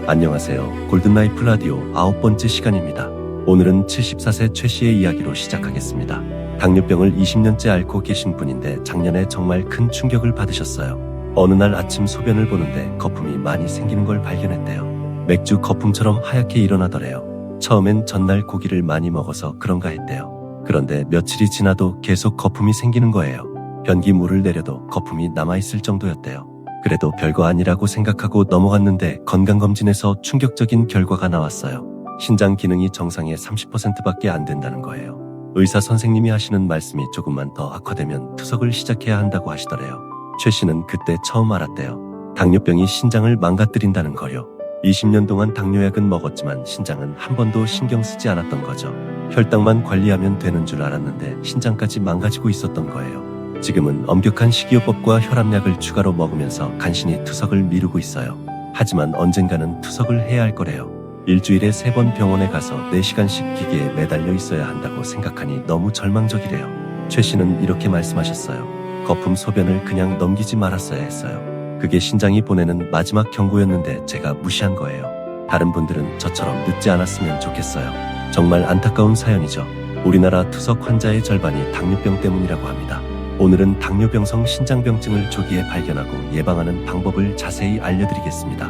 안녕하세요. 골든라이프 라디오 9번째 시간입니다. 오늘은 74세 최 씨의 이야기로 시작하겠습니다. 당뇨병을 20년째 앓고 계신 분인데 작년에 정말 큰 충격을 받으셨어요. 어느 날 아침 소변을 보는데 거품이 많이 생기는 걸 발견했대요. 맥주 거품처럼 하얗게 일어나더래요. 처음엔 전날 고기를 많이 먹어서 그런가 했대요. 그런데 며칠이 지나도 계속 거품이 생기는 거예요. 변기물을 내려도 거품이 남아있을 정도였대요. 그래도 별거 아니라고 생각하고 넘어갔는데 건강검진에서 충격적인 결과가 나왔어요. 신장 기능이 정상의 30%밖에 안 된다는 거예요. 의사 선생님이 하시는 말씀이 조금만 더 악화되면 투석을 시작해야 한다고 하시더래요. 최 씨는 그때 처음 알았대요. 당뇨병이 신장을 망가뜨린다는 거요. 20년 동안 당뇨약은 먹었지만 신장은 한 번도 신경 쓰지 않았던 거죠. 혈당만 관리하면 되는 줄 알았는데 신장까지 망가지고 있었던 거예요. 지금은 엄격한 식이요법과 혈압약을 추가로 먹으면서 간신히 투석을 미루고 있어요. 하지만 언젠가는 투석을 해야 할 거래요. 일주일에 3번 병원에 가서 4시간씩 기계에 매달려 있어야 한다고 생각하니 너무 절망적이래요. 최 씨는 이렇게 말씀하셨어요. 거품 소변을 그냥 넘기지 말았어야 했어요. 그게 신장이 보내는 마지막 경고였는데 제가 무시한 거예요. 다른 분들은 저처럼 늦지 않았으면 좋겠어요. 정말 안타까운 사연이죠. 우리나라 투석 환자의 절반이 당뇨병 때문이라고 합니다. 오늘은 당뇨병성 신장병증을 조기에 발견하고 예방하는 방법을 자세히 알려드리겠습니다.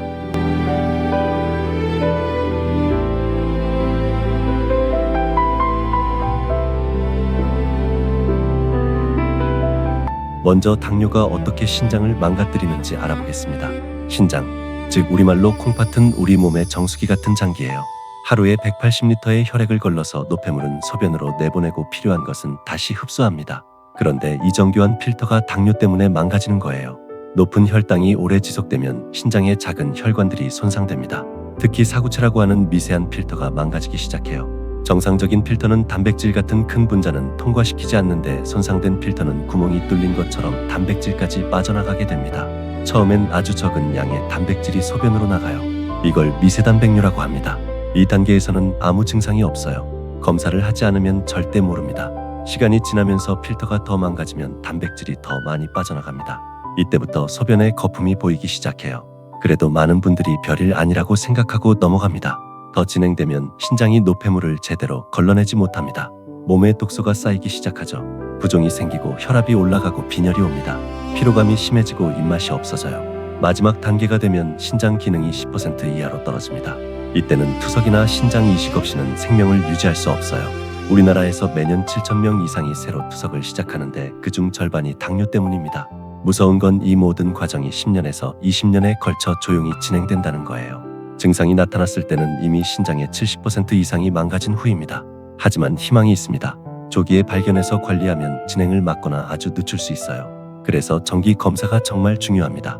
먼저 당뇨가 어떻게 신장을 망가뜨리는지 알아보겠습니다. 신장, 즉 우리말로 콩팥은 우리 몸의 정수기 같은 장기예요. 하루에 180리터의 혈액을 걸러서 노폐물은 소변으로 내보내고 필요한 것은 다시 흡수합니다. 그런데 이 정교한 필터가 당뇨 때문에 망가지는 거예요. 높은 혈당이 오래 지속되면 신장의 작은 혈관들이 손상됩니다. 특히 사구체라고 하는 미세한 필터가 망가지기 시작해요. 정상적인 필터는 단백질 같은 큰 분자는 통과시키지 않는데 손상된 필터는 구멍이 뚫린 것처럼 단백질까지 빠져나가게 됩니다. 처음엔 아주 적은 양의 단백질이 소변으로 나가요. 이걸 미세단백뇨라고 합니다. 이 단계에서는 아무 증상이 없어요. 검사를 하지 않으면 절대 모릅니다. 시간이 지나면서 필터가 더 망가지면 단백질이 더 많이 빠져나갑니다. 이때부터 소변에 거품이 보이기 시작해요. 그래도 많은 분들이 별일 아니라고 생각하고 넘어갑니다. 더 진행되면 신장이 노폐물을 제대로 걸러내지 못합니다. 몸에 독소가 쌓이기 시작하죠. 부종이 생기고 혈압이 올라가고 빈혈이 옵니다. 피로감이 심해지고 입맛이 없어져요. 마지막 단계가 되면 신장 기능이 10% 이하로 떨어집니다. 이때는 투석이나 신장 이식 없이는 생명을 유지할 수 없어요. 우리나라에서 매년 7,000명 이상이 새로 투석을 시작하는데 그중 절반이 당뇨 때문입니다. 무서운 건 이 모든 과정이 10년에서 20년에 걸쳐 조용히 진행된다는 거예요. 증상이 나타났을 때는 이미 신장의 70% 이상이 망가진 후입니다. 하지만 희망이 있습니다. 조기에 발견해서 관리하면 진행을 막거나 아주 늦출 수 있어요. 그래서 정기 검사가 정말 중요합니다.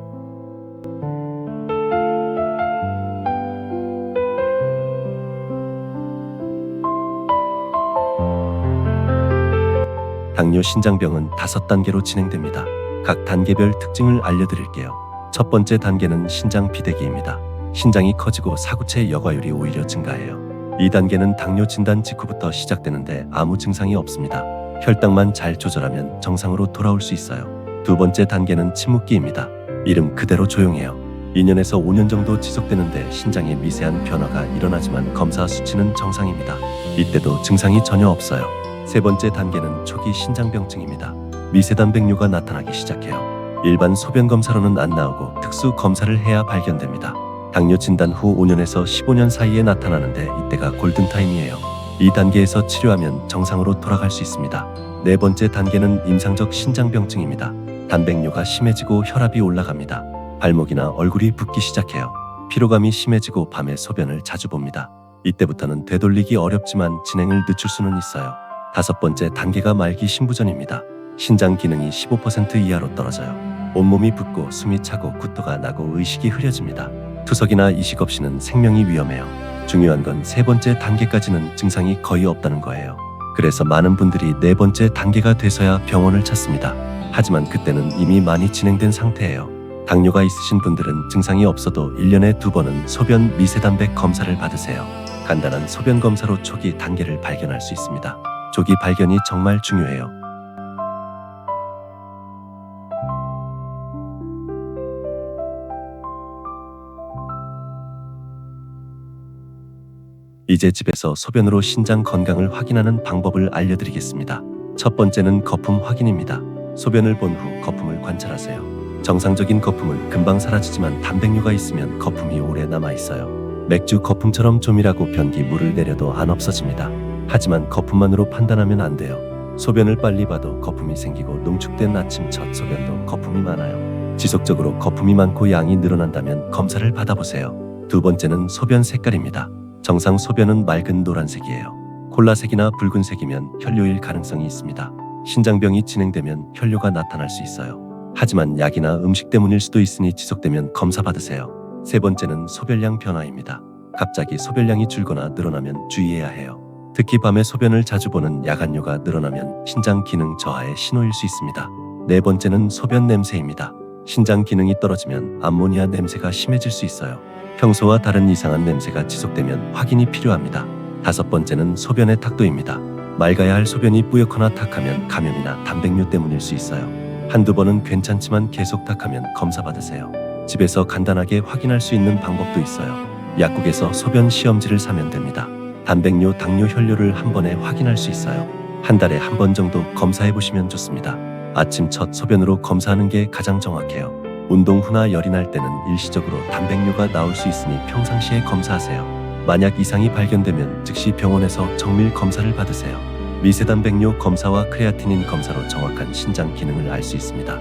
당뇨 신장병은 5단계로 진행됩니다. 각 단계별 특징을 알려드릴게요. 첫 번째 단계는 신장 비대기입니다. 신장이 커지고 사구체 여과율이 오히려 증가해요. 이 단계는 당뇨 진단 직후부터 시작되는데 아무 증상이 없습니다. 혈당만 잘 조절하면 정상으로 돌아올 수 있어요. 두 번째 단계는 침묵기입니다. 이름 그대로 조용해요. 2년에서 5년 정도 지속되는데 신장에 미세한 변화가 일어나지만 검사 수치는 정상입니다. 이때도 증상이 전혀 없어요. 세 번째 단계는 초기 신장병증입니다. 미세단백뇨가 나타나기 시작해요. 일반 소변 검사로는 안 나오고 특수 검사를 해야 발견됩니다. 당뇨 진단 후 5년에서 15년 사이에 나타나는데 이때가 골든타임이에요. 이 단계에서 치료하면 정상으로 돌아갈 수 있습니다. 네 번째 단계는 임상적 신장병증입니다. 단백뇨가 심해지고 혈압이 올라갑니다. 발목이나 얼굴이 붓기 시작해요. 피로감이 심해지고 밤에 소변을 자주 봅니다. 이때부터는 되돌리기 어렵지만 진행을 늦출 수는 있어요. 다섯 번째 단계가 말기 신부전입니다. 신장 기능이 15% 이하로 떨어져요. 온몸이 붓고 숨이 차고 구토가 나고 의식이 흐려집니다. 투석이나 이식 없이는 생명이 위험해요. 중요한 건 세 번째 단계까지는 증상이 거의 없다는 거예요. 그래서 많은 분들이 네 번째 단계가 돼서야 병원을 찾습니다. 하지만 그때는 이미 많이 진행된 상태예요. 당뇨가 있으신 분들은 증상이 없어도 1년에 2번은 소변 미세단백 검사를 받으세요. 간단한 소변 검사로 초기 단계를 발견할 수 있습니다. 조기 발견이 정말 중요해요. 이제 집에서 소변으로 신장 건강을 확인하는 방법을 알려드리겠습니다. 첫 번째는 거품 확인입니다. 소변을 본 후 거품을 관찰하세요. 정상적인 거품은 금방 사라지지만 단백뇨가 있으면 거품이 오래 남아 있어요. 맥주 거품처럼 조밀하고 변기 물을 내려도 안 없어집니다. 하지만 거품만으로 판단하면 안 돼요. 소변을 빨리 봐도 거품이 생기고 농축된 아침 첫 소변도 거품이 많아요. 지속적으로 거품이 많고 양이 늘어난다면 검사를 받아보세요. 두 번째는 소변 색깔입니다. 정상 소변은 맑은 노란색이에요. 콜라색이나 붉은색이면 혈뇨일 가능성이 있습니다. 신장병이 진행되면 혈뇨가 나타날 수 있어요. 하지만 약이나 음식 때문일 수도 있으니 지속되면 검사 받으세요. 세 번째는 소변량 변화입니다. 갑자기 소변량이 줄거나 늘어나면 주의해야 해요. 특히 밤에 소변을 자주 보는 야간뇨가 늘어나면 신장 기능 저하의 신호일 수 있습니다. 네 번째는 소변 냄새입니다. 신장 기능이 떨어지면 암모니아 냄새가 심해질 수 있어요. 평소와 다른 이상한 냄새가 지속되면 확인이 필요합니다. 다섯 번째는 소변의 탁도입니다. 맑아야 할 소변이 뿌옇거나 탁하면 감염이나 단백뇨 때문일 수 있어요. 한두 번은 괜찮지만 계속 탁하면 검사 받으세요. 집에서 간단하게 확인할 수 있는 방법도 있어요. 약국에서 소변 시험지를 사면 됩니다. 단백뇨, 당뇨, 혈뇨를 한 번에 확인할 수 있어요. 한 달에 한 번 정도 검사해 보시면 좋습니다. 아침 첫 소변으로 검사하는 게 가장 정확해요. 운동 후나 열이 날 때는 일시적으로 단백뇨가 나올 수 있으니 평상시에 검사하세요. 만약 이상이 발견되면 즉시 병원에서 정밀 검사를 받으세요. 미세단백뇨 검사와 크레아티닌 검사로 정확한 신장 기능을 알 수 있습니다.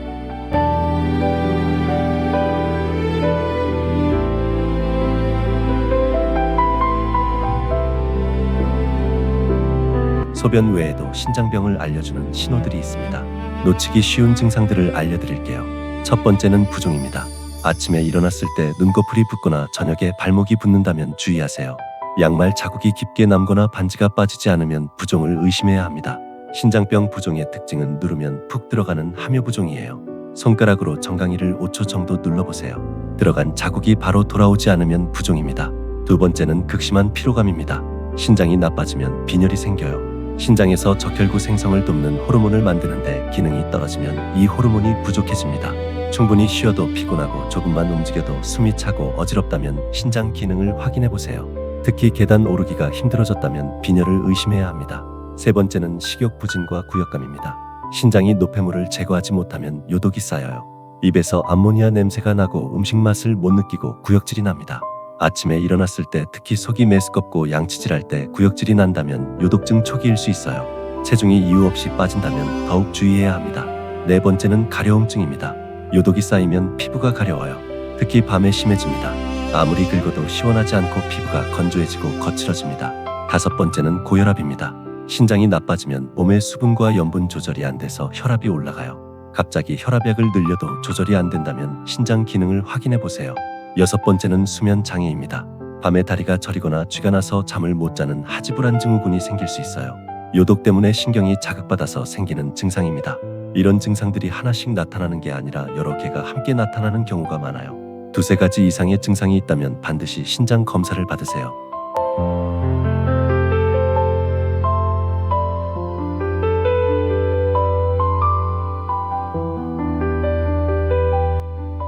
소변 외에도 신장병을 알려주는 신호들이 있습니다. 놓치기 쉬운 증상들을 알려드릴게요. 첫 번째는 부종입니다. 아침에 일어났을 때 눈꺼풀이 붓거나 저녁에 발목이 붓는다면 주의하세요. 양말 자국이 깊게 남거나 반지가 빠지지 않으면 부종을 의심해야 합니다. 신장병 부종의 특징은 누르면 푹 들어가는 함유부종이에요. 손가락으로 정강이를 5초 정도 눌러보세요. 들어간 자국이 바로 돌아오지 않으면 부종입니다. 두 번째는 극심한 피로감입니다. 신장이 나빠지면 빈혈이 생겨요. 신장에서 적혈구 생성을 돕는 호르몬을 만드는데 기능이 떨어지면 이 호르몬이 부족해집니다. 충분히 쉬어도 피곤하고 조금만 움직여도 숨이 차고 어지럽다면 신장 기능을 확인해 보세요. 특히 계단 오르기가 힘들어졌다면 빈혈을 의심해야 합니다. 세 번째는 식욕 부진과 구역감입니다. 신장이 노폐물을 제거하지 못하면 요독이 쌓여요. 입에서 암모니아 냄새가 나고 음식 맛을 못 느끼고 구역질이 납니다. 아침에 일어났을 때 특히 속이 메스껍고 양치질할 때 구역질이 난다면 요독증 초기일 수 있어요. 체중이 이유 없이 빠진다면 더욱 주의해야 합니다. 네 번째는 가려움증입니다. 요독이 쌓이면 피부가 가려워요. 특히 밤에 심해집니다. 아무리 긁어도 시원하지 않고 피부가 건조해지고 거칠어집니다. 다섯 번째는 고혈압입니다. 신장이 나빠지면 몸의 수분과 염분 조절이 안 돼서 혈압이 올라가요. 갑자기 혈압약을 늘려도 조절이 안 된다면 신장 기능을 확인해 보세요. 여섯 번째는 수면 장애입니다. 밤에 다리가 저리거나 쥐가 나서 잠을 못 자는 하지불안 증후군이 생길 수 있어요. 요독 때문에 신경이 자극받아서 생기는 증상입니다. 이런 증상들이 하나씩 나타나는 게 아니라 여러 개가 함께 나타나는 경우가 많아요. 두세 가지 이상의 증상이 있다면 반드시 신장 검사를 받으세요.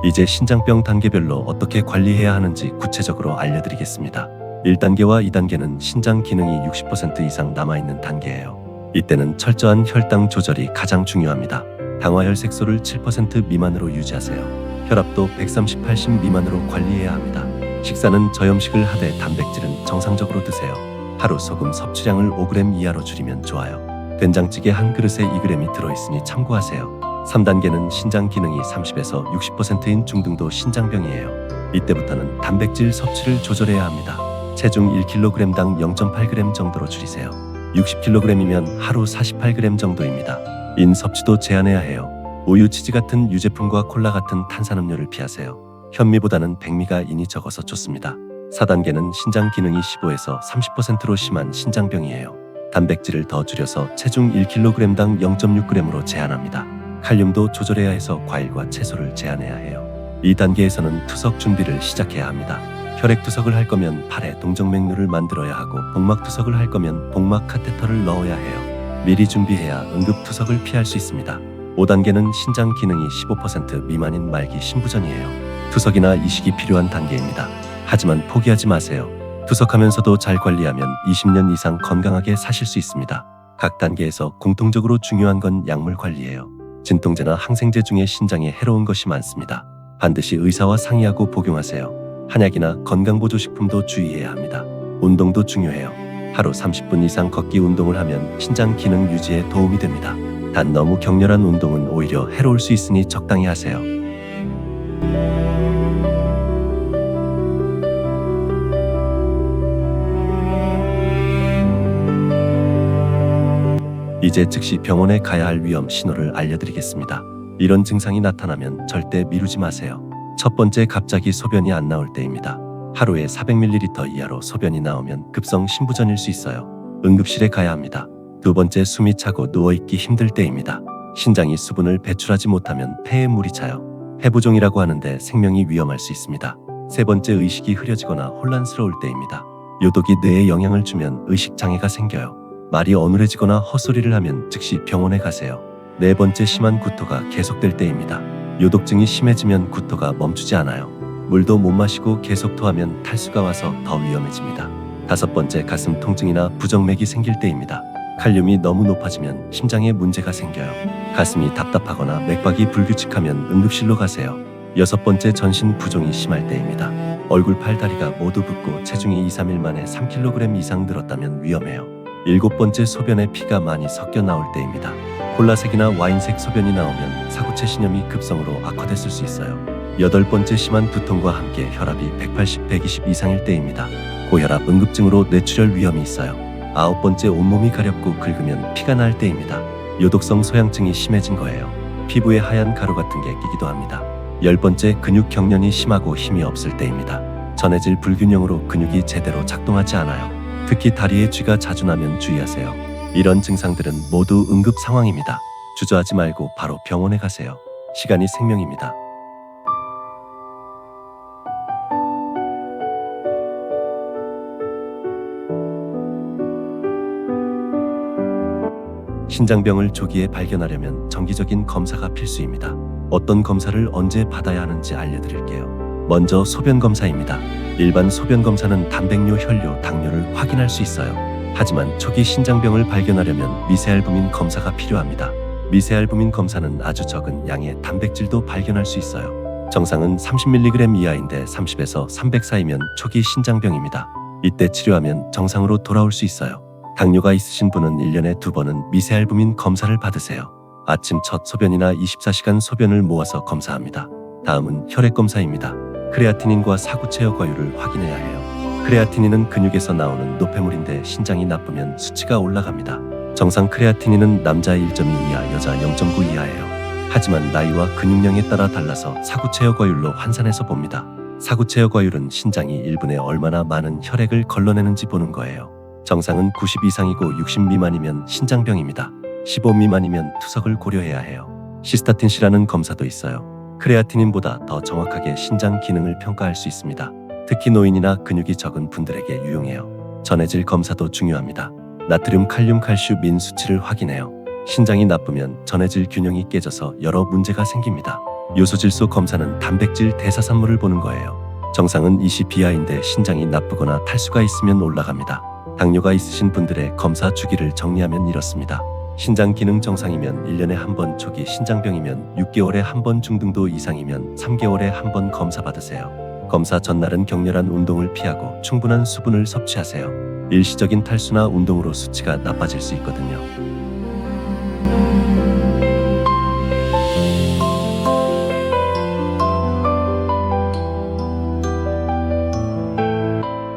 이제 신장병 단계별로 어떻게 관리해야 하는지 구체적으로 알려드리겠습니다. 1단계와 2단계는 신장 기능이 60% 이상 남아있는 단계예요. 이때는 철저한 혈당 조절이 가장 중요합니다. 당화혈색소를 7% 미만으로 유지하세요. 혈압도 130/80 미만으로 관리해야 합니다. 식사는 저염식을 하되 단백질은 정상적으로 드세요. 하루 소금 섭취량을 5g 이하로 줄이면 좋아요. 된장찌개 한 그릇에 2g이 들어있으니 참고하세요. 3단계는 신장 기능이 30에서 60%인 중등도 신장병이에요. 이때부터는 단백질 섭취를 조절해야 합니다. 체중 1kg당 0.8g 정도로 줄이세요. 60kg이면 하루 48g 정도입니다. 인 섭취도 제한해야 해요. 우유, 치즈 같은 유제품과 콜라 같은 탄산음료를 피하세요. 현미보다는 백미가 인이 적어서 좋습니다. 4단계는 신장 기능이 15에서 30%로 심한 신장병이에요. 단백질을 더 줄여서 체중 1kg당 0.6g으로 제한합니다. 칼륨도 조절해야 해서 과일과 채소를 제한해야 해요. 2단계에서는 투석 준비를 시작해야 합니다. 혈액 투석을 할 거면 팔에 동정맥류를 만들어야 하고 복막 투석을 할 거면 복막 카테터를 넣어야 해요. 미리 준비해야 응급 투석을 피할 수 있습니다. 5단계는 신장 기능이 15% 미만인 말기 신부전이에요. 투석이나 이식이 필요한 단계입니다. 하지만 포기하지 마세요. 투석하면서도 잘 관리하면 20년 이상 건강하게 사실 수 있습니다. 각 단계에서 공통적으로 중요한 건 약물 관리예요. 진통제나 항생제 중에 신장에 해로운 것이 많습니다. 반드시 의사와 상의하고 복용하세요. 한약이나 건강보조식품도 주의해야 합니다. 운동도 중요해요. 하루 30분 이상 걷기 운동을 하면 신장 기능 유지에 도움이 됩니다. 단 너무 격렬한 운동은 오히려 해로울 수 있으니 적당히 하세요. 이제 즉시 병원에 가야 할 위험 신호를 알려드리겠습니다. 이런 증상이 나타나면 절대 미루지 마세요. 첫 번째, 갑자기 소변이 안 나올 때입니다. 하루에 400ml 이하로 소변이 나오면 급성 신부전일 수 있어요. 응급실에 가야 합니다. 두 번째, 숨이 차고 누워있기 힘들 때입니다. 신장이 수분을 배출하지 못하면 폐에 물이 차요. 폐부종이라고 하는데 생명이 위험할 수 있습니다. 세 번째, 의식이 흐려지거나 혼란스러울 때입니다. 요독이 뇌에 영향을 주면 의식장애가 생겨요. 말이 어눌해지거나 헛소리를 하면 즉시 병원에 가세요. 네 번째, 심한 구토가 계속될 때입니다. 요독증이 심해지면 구토가 멈추지 않아요. 물도 못 마시고 계속 토하면 탈수가 와서 더 위험해집니다. 다섯 번째, 가슴 통증이나 부정맥이 생길 때입니다. 칼륨이 너무 높아지면 심장에 문제가 생겨요. 가슴이 답답하거나 맥박이 불규칙하면 응급실로 가세요. 여섯 번째, 전신 부종이 심할 때입니다. 얼굴, 팔, 다리가 모두 붓고 체중이 2-3일 만에 3kg 이상 늘었다면 위험해요. 일곱 번째, 소변에 피가 많이 섞여 나올 때입니다. 콜라색이나 와인색 소변이 나오면 사구체 신염이 급성으로 악화됐을 수 있어요. 여덟 번째, 심한 두통과 함께 혈압이 180, 120 이상일 때입니다. 고혈압 응급증으로 뇌출혈 위험이 있어요. 아홉 번째, 온몸이 가렵고 긁으면 피가 날 때입니다. 요독성 소양증이 심해진 거예요. 피부에 하얀 가루 같은 게 끼기도 합니다. 열 번째, 근육 경련이 심하고 힘이 없을 때입니다. 전해질 불균형으로 근육이 제대로 작동하지 않아요. 특히 다리에 쥐가 자주 나면 주의하세요. 이런 증상들은 모두 응급 상황입니다. 주저하지 말고 바로 병원에 가세요. 시간이 생명입니다. 신장병을 조기에 발견하려면 정기적인 검사가 필수입니다. 어떤 검사를 언제 받아야 하는지 알려드릴게요. 먼저 소변 검사입니다. 일반 소변 검사는 단백뇨, 혈뇨, 당뇨를 확인할 수 있어요. 하지만 초기 신장병을 발견하려면 미세알부민 검사가 필요합니다. 미세알부민 검사는 아주 적은 양의 단백질도 발견할 수 있어요. 정상은 30mg 이하인데 30에서 300 사이면 초기 신장병입니다. 이때 치료하면 정상으로 돌아올 수 있어요. 당뇨가 있으신 분은 1년에 2번은 미세알부민 검사를 받으세요. 아침 첫 소변이나 24시간 소변을 모아서 검사합니다. 다음은 혈액 검사입니다. 크레아티닌과 사구체어 과율을 확인해야 해요. 크레아티닌은 근육에서 나오는 노폐물인데 신장이 나쁘면 수치가 올라갑니다. 정상 크레아티닌은 남자 1.2 이하, 여자 0.9 이하예요. 하지만 나이와 근육량에 따라 달라서 사구체어 과율로 환산해서 봅니다. 사구체어 과율은 신장이 1분에 얼마나 많은 혈액을 걸러내는지 보는 거예요. 정상은 90 이상이고 60 미만이면 신장병입니다. 15 미만이면 투석을 고려해야 해요. 시스타틴C라는 검사도 있어요. 크레아티닌보다 더 정확하게 신장 기능을 평가할 수 있습니다. 특히 노인이나 근육이 적은 분들에게 유용해요. 전해질 검사도 중요합니다. 나트륨, 칼륨, 칼슘 수치를 확인해요. 신장이 나쁘면 전해질 균형이 깨져서 여러 문제가 생깁니다. 요소질소 검사는 단백질 대사산물을 보는 거예요. 정상은 20 이하인데 신장이 나쁘거나 탈수가 있으면 올라갑니다. 당뇨가 있으신 분들의 검사 주기를 정리하면 이렇습니다. 신장 기능 정상이면 1년에 한 번, 초기 신장병이면 6개월에 한 번, 중등도 이상이면 3개월에 한 번 검사 받으세요. 검사 전날은 격렬한 운동을 피하고 충분한 수분을 섭취하세요. 일시적인 탈수나 운동으로 수치가 나빠질 수 있거든요.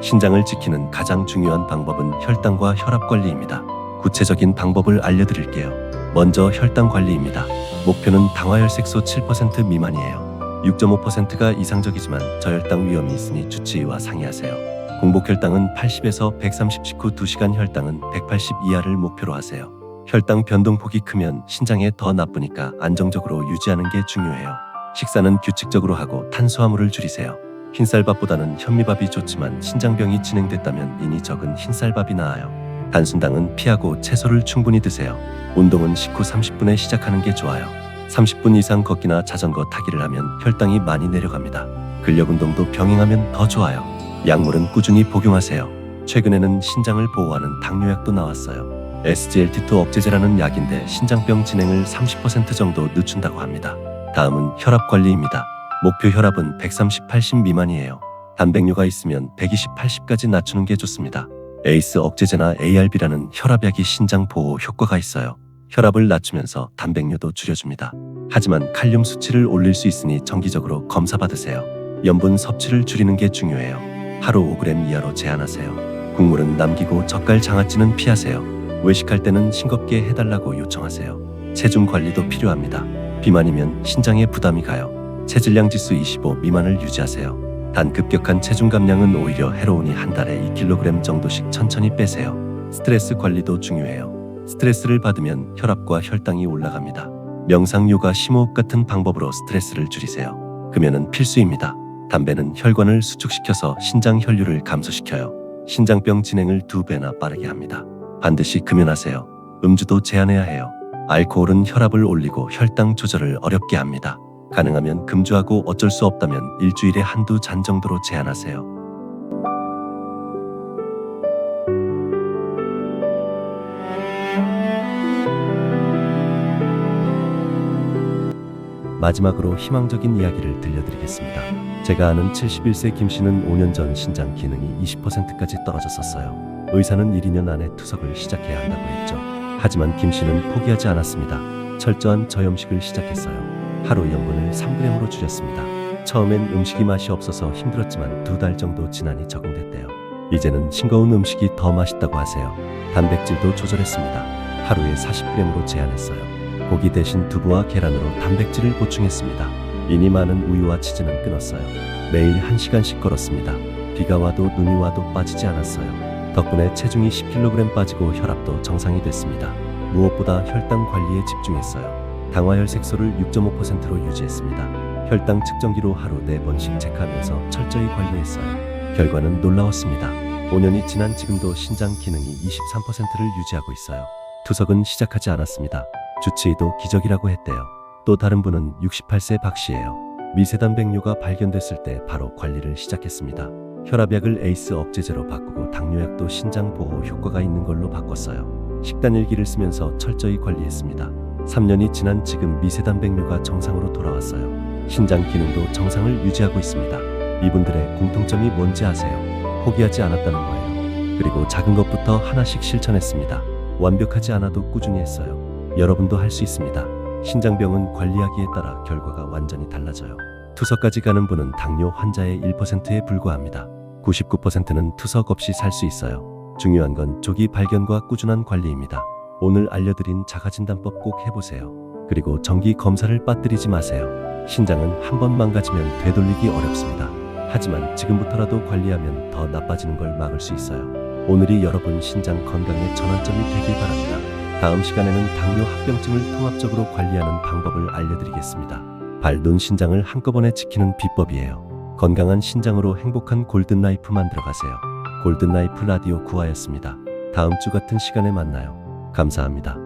신장을 지키는 가장 중요한 방법은 혈당과 혈압 관리입니다. 구체적인 방법을 알려드릴게요. 먼저 혈당 관리입니다. 목표는 당화혈색소 7% 미만이에요. 6.5%가 이상적이지만 저혈당 위험이 있으니 주치의와 상의하세요. 공복혈당은 80에서 130 직후 2시간 혈당은 180 이하를 목표로 하세요. 혈당 변동폭이 크면 신장에 더 나쁘니까 안정적으로 유지하는 게 중요해요. 식사는 규칙적으로 하고 탄수화물을 줄이세요. 흰쌀밥보다는 현미밥이 좋지만 신장병이 진행됐다면 인이 적은 흰쌀밥이 나아요. 단순당은 피하고 채소를 충분히 드세요. 운동은 식후 30분에 시작하는 게 좋아요. 30분 이상 걷기나 자전거 타기를 하면 혈당이 많이 내려갑니다. 근력 운동도 병행하면 더 좋아요. 약물은 꾸준히 복용하세요. 최근에는 신장을 보호하는 당뇨약도 나왔어요. SGLT2 억제제라는 약인데 신장병 진행을 30% 정도 늦춘다고 합니다. 다음은 혈압 관리입니다. 목표 혈압은 130/80 미만이에요. 단백뇨가 있으면 120/80까지 낮추는 게 좋습니다. 에이스 억제제나 ARB라는 혈압약이 신장 보호 효과가 있어요. 혈압을 낮추면서 단백뇨도 줄여줍니다. 하지만 칼륨 수치를 올릴 수 있으니 정기적으로 검사 받으세요. 염분 섭취를 줄이는 게 중요해요. 하루 5g 이하로 제한하세요. 국물은 남기고 젓갈 장아찌는 피하세요. 외식할 때는 싱겁게 해달라고 요청하세요. 체중 관리도 필요합니다. 비만이면 신장에 부담이 가요. 체질량 지수 25 미만을 유지하세요. 단 급격한 체중 감량은 오히려 해로우니 한 달에 2kg 정도씩 천천히 빼세요. 스트레스 관리도 중요해요. 스트레스를 받으면 혈압과 혈당이 올라갑니다. 명상, 요가, 심호흡 같은 방법으로 스트레스를 줄이세요. 금연은 필수입니다. 담배는 혈관을 수축시켜서 신장 혈류를 감소시켜요. 신장병 진행을 2배나 빠르게 합니다. 반드시 금연하세요. 음주도 제한해야 해요. 알코올은 혈압을 올리고 혈당 조절을 어렵게 합니다. 가능하면 금주하고 어쩔 수 없다면 일주일에 한두 잔 정도로 제한하세요. 마지막으로 희망적인 이야기를 들려드리겠습니다. 제가 아는 71세 김 씨는 5년 전 신장 기능이 20%까지 떨어졌었어요. 의사는 1-2년 안에 투석을 시작해야 한다고 했죠. 하지만 김 씨는 포기하지 않았습니다. 철저한 저염식을 시작했어요. 하루 염분을 3g으로 줄였습니다. 처음엔 음식이 맛이 없어서 힘들었지만 2달 정도 지나니 적응됐대요. 이제는 싱거운 음식이 더 맛있다고 하세요. 단백질도 조절했습니다. 하루에 40g으로 제한했어요. 고기 대신 두부와 계란으로 단백질을 보충했습니다. 인이 많은 우유와 치즈는 끊었어요. 매일 1시간씩 걸었습니다. 비가 와도 눈이 와도 빠지지 않았어요. 덕분에 체중이 10kg 빠지고 혈압도 정상이 됐습니다. 무엇보다 혈당 관리에 집중했어요. 당화혈색소를 6.5%로 유지했습니다. 혈당 측정기로 하루 4번씩 체크하면서 철저히 관리했어요. 결과는 놀라웠습니다. 5년이 지난 지금도 신장 기능이 23%를 유지하고 있어요. 투석은 시작하지 않았습니다. 주치의도 기적이라고 했대요. 또 다른 분은 68세 박 씨예요. 미세단백뇨가 발견됐을 때 바로 관리를 시작했습니다. 혈압약을 에이스 억제제로 바꾸고 당뇨약도 신장 보호 효과가 있는 걸로 바꿨어요. 식단 일기를 쓰면서 철저히 관리했습니다. 3년이 지난 지금 미세단백뇨가 정상으로 돌아왔어요. 신장 기능도 정상을 유지하고 있습니다. 이분들의 공통점이 뭔지 아세요? 포기하지 않았다는 거예요. 그리고 작은 것부터 하나씩 실천했습니다. 완벽하지 않아도 꾸준히 했어요. 여러분도 할 수 있습니다. 신장병은 관리하기에 따라 결과가 완전히 달라져요. 투석까지 가는 분은 당뇨 환자의 1%에 불과합니다. 99%는 투석 없이 살 수 있어요. 중요한 건 조기 발견과 꾸준한 관리입니다. 오늘 알려드린 자가진단법 꼭 해보세요. 그리고 정기 검사를 빠뜨리지 마세요. 신장은 한 번 망가지면 되돌리기 어렵습니다. 하지만 지금부터라도 관리하면 더 나빠지는 걸 막을 수 있어요. 오늘이 여러분 신장 건강의 전환점이 되길 바랍니다. 다음 시간에는 당뇨 합병증을 통합적으로 관리하는 방법을 알려드리겠습니다. 발, 눈, 신장을 한꺼번에 지키는 비법이에요. 건강한 신장으로 행복한 골든라이프 만들어가세요. 골든라이프 라디오 9화였습니다. 다음 주 같은 시간에 만나요. 감사합니다.